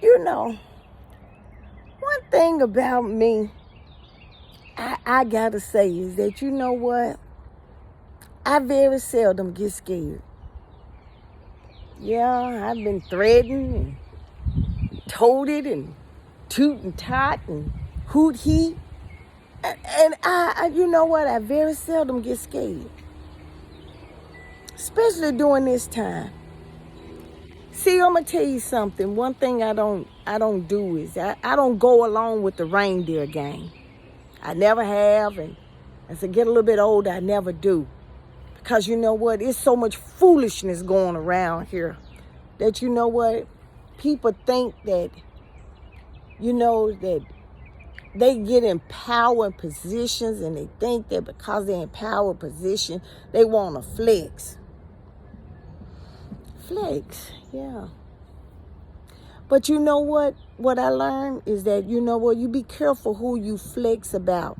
You know, one thing about me, I gotta say is that, you know what? I very seldom get scared. Yeah, I've been threatened and toted and toot and tot and hoot he. And you know what? I very seldom get scared. Especially during this time. See, I'm gonna tell you something. One thing I don't do is I don't go along with the reindeer game. I never have, and as I get a little bit older, I never do. Because you know what? It's so much foolishness going around here that, you know what? People think that, you know, that they get in power positions, and they think that because they're in power position, they want to flex. Flex, yeah. But you know what? What I learned is that, you know what? You be careful who you flex about.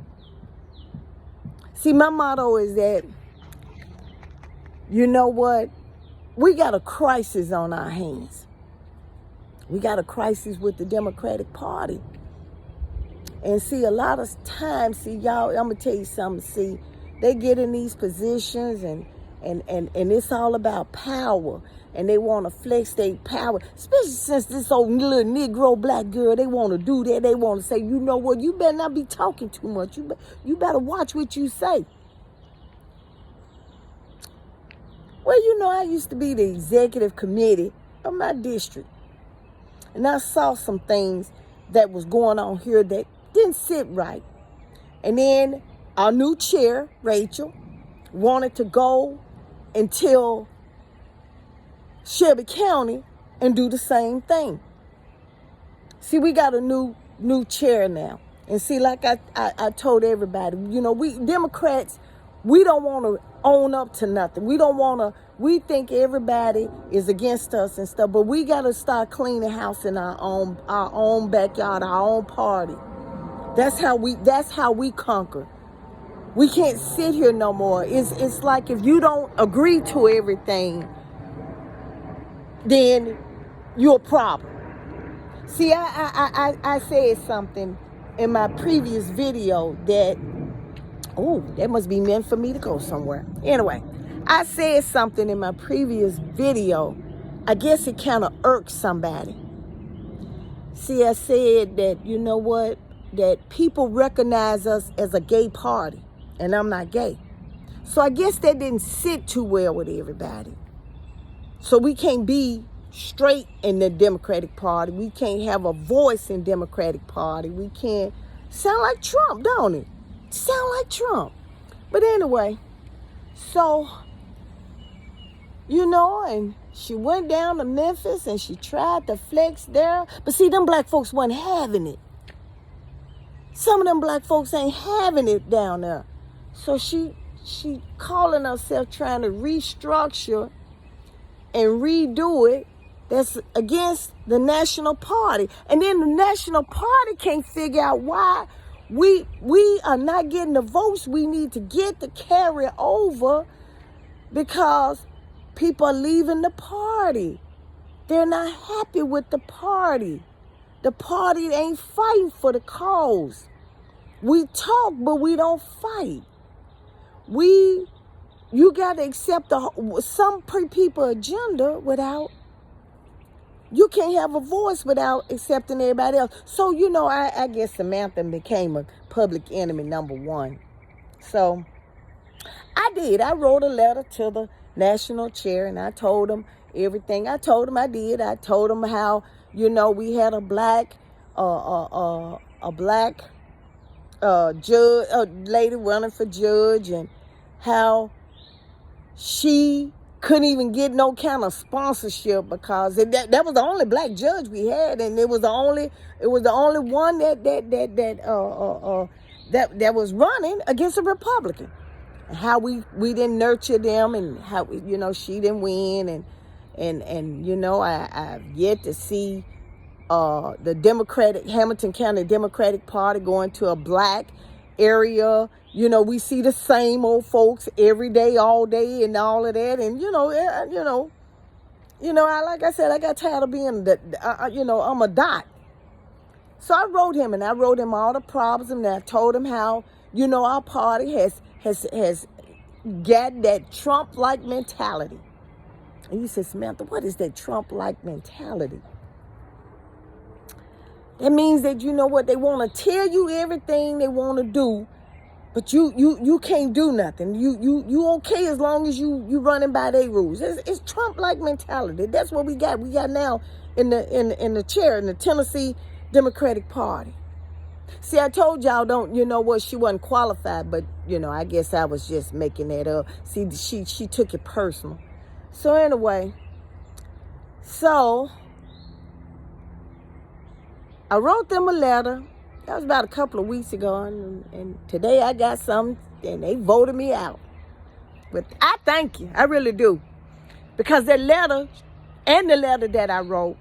See, my motto is that, you know what? We got a crisis on our hands. We got a crisis with the Democratic Party. And see, a lot of times, see, y'all, I'm going to tell you something. See, they get in these positions and it's all about power. And they want to flex their power. Especially since this old little Negro black girl, they want to do that. They want to say, you know what, you better not be talking too much. You better watch what you say. Well, you know, I used to be the executive committee of my district. And I saw some things that was going on here that didn't sit right. And then our new chair, Rachel, wanted to go and tell Shelby County and do the same thing. See, we got a new chair now. And see, like I told everybody, you know, we Democrats, we don't want to own up to nothing. We think everybody is against us and stuff, but we got to start cleaning house in our own backyard, our own party. That's how we conquer. We can't sit here no more. It's like if you don't agree to everything, then you're a problem. See, I said something in my previous video that, that must be meant for me to go somewhere. Anyway, I said something in my previous video. I guess it kind of irked somebody. See, I said that, you know what, that people recognize us as a gay party, and I'm not gay. So I guess that didn't sit too well with everybody. So we can't be straight in the Democratic Party. We can't have a voice in Democratic Party. We can't sound like Trump, don't it? Sound like Trump. But anyway, so, you know, and she went down to Memphis and she tried to flex there. But see, them black folks wasn't having it. Some of them black folks ain't having it down there. So she calling herself trying to restructure and redo it. That's against the National Party. And then the National Party can't figure out why we are not getting the votes we need to get to carry over, because people are leaving the party. They're not happy with the party. The party ain't fighting for the cause. We talk, but we don't fight. You got to accept some people agenda without, you can't have a voice without accepting everybody else. So, you know, I guess Samantha became a public enemy #1. So I did. I wrote a letter to the national chair and I told him everything. I told him I did. I told him how, you know, we had a black judge, a lady running for judge, and how she couldn't even get no kind of sponsorship because that was the only black judge we had, and it was the only one that was running against a Republican. And how we didn't nurture them, and how, you know, she didn't win, and you know, I've yet to see the Hamilton County Democratic Party going to a black area. You know, we see the same old folks every day, all day, and all of that. And, you know, Like I said, I got tired of being I'm a dot. So I wrote him, and I wrote him all the problems, and I told him how, our party has got that Trump-like mentality. And he said, Samantha, what is that Trump-like mentality? That means that, they want to tell you everything they want to do, but you can't do nothing. You okay as long as you running by their rules. It's Trump-like mentality. That's what we got. We got now in the chair in the Tennessee Democratic Party. See, I told y'all she wasn't qualified, but I guess I was just making that up. See, she took it personal. So anyway, I wrote them a letter. That was about a couple of weeks ago, and today I got something, and they voted me out. But I thank you. I really do. Because that letter and the letter that I wrote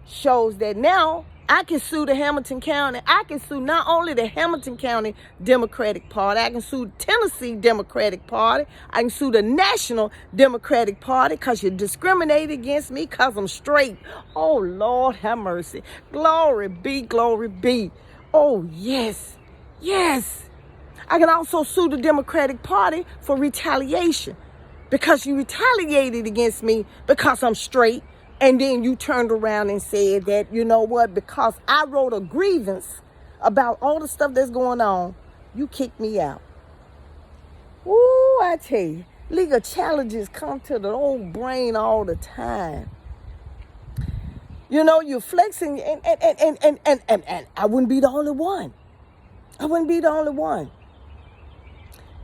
shows that now I can sue the Hamilton County. I can sue not only the Hamilton County Democratic Party, I can sue the Tennessee Democratic Party, I can sue the National Democratic Party because you discriminated against me because I'm straight. Oh, Lord, have mercy. Glory be, glory be. Oh, yes, yes. I can also sue the Democratic Party for retaliation because you retaliated against me because I'm straight. And then you turned around and said that, because I wrote a grievance about all the stuff that's going on, you kicked me out. Ooh, I tell you, legal challenges come to the old brain all the time. You're flexing, and I wouldn't be the only one. I wouldn't be the only one.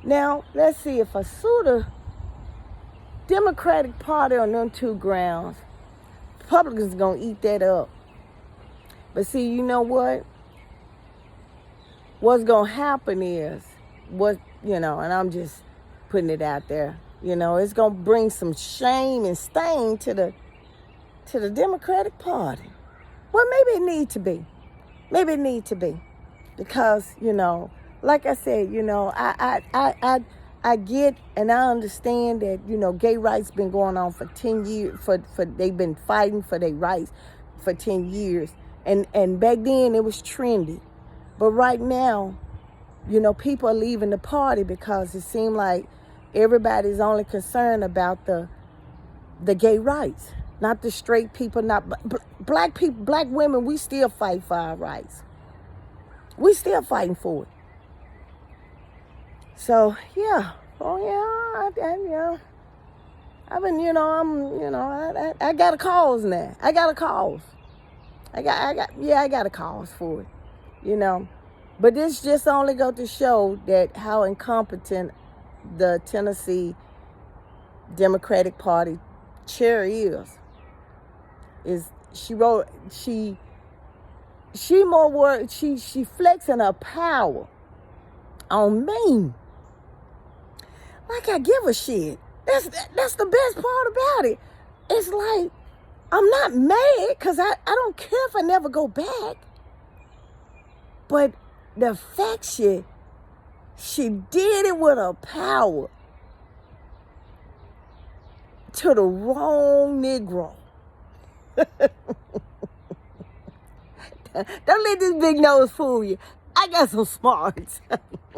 Now, let's see, if I sue the Democratic Party on them two grounds, Republicans going to eat that up. But see, you know what? What's going to happen is, and I'm just putting it out there, it's going to bring some shame and stain to the Democratic Party. Well, maybe it need to be. Maybe it need to be. Because, like I said, I get and I understand that, gay rights been going on for 10 years, they've been fighting for their rights for 10 years. And back then it was trendy. But right now, people are leaving the party because it seemed like everybody's only concerned about the gay rights, not the straight people, not black people, black women. We still fight for our rights. We still fighting for it. So, yeah. Oh, yeah. I've been, I got a cause now. I got a cause. I got a cause for it, But this just only goes to show that how incompetent the Tennessee Democratic Party chair is. She flexing her power on me. Like I give a shit. That's the best part about it. It's like, I'm not mad because I don't care if I never go back. But the fact she did it with her power to the wrong Negro. Don't let this big nose fool you. I got some smarts.